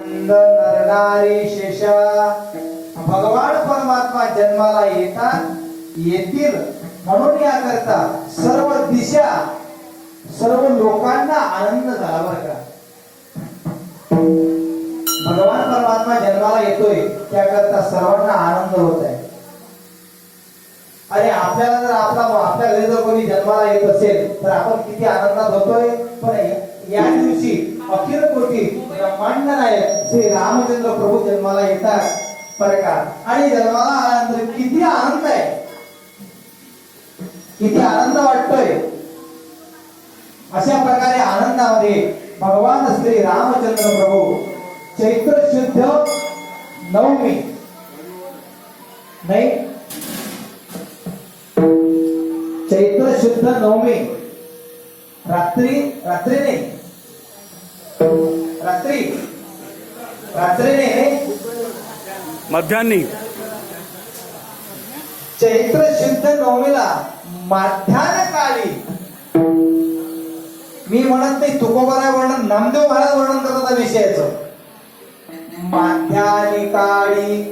नरनारी शेषा भगवान परमात्मा जन्माला येतील म्हणून याकरता सर्व दिशा सर्व लोकांना आनंद झाला बरं का. भगवान परमात्मा जन्माला येतोय त्याकरता सर्वांना आनंद होत आहे. आणि आपल्याला जर आपल्या घरी जर कोणी जन्माला येत असेल तर आपण किती आनंदात होतोय. पण या दिवशी अखिल कोटी ब्रह्मांड नायक श्री रामचंद्र प्रभू जन्माला येतात बरं का. आणि जन्माला आल्यानंतर किती आनंद आहे, किती आनंद वाटतोय. अशा प्रकारे आनंदामध्ये भगवान श्री रामचंद्र प्रभू चैत्र शुद्ध नवमी नाही चैत्र शुद्ध नवमी रात्री नाही मध्यान्ही चैत्र शुद्ध नवमीला माध्यान्ह काळी मी म्हणत नाही तुकोबाराय वर्णन नामदेव महाराज वर्णन करतात विषयाचं. माध्यान्ह काळी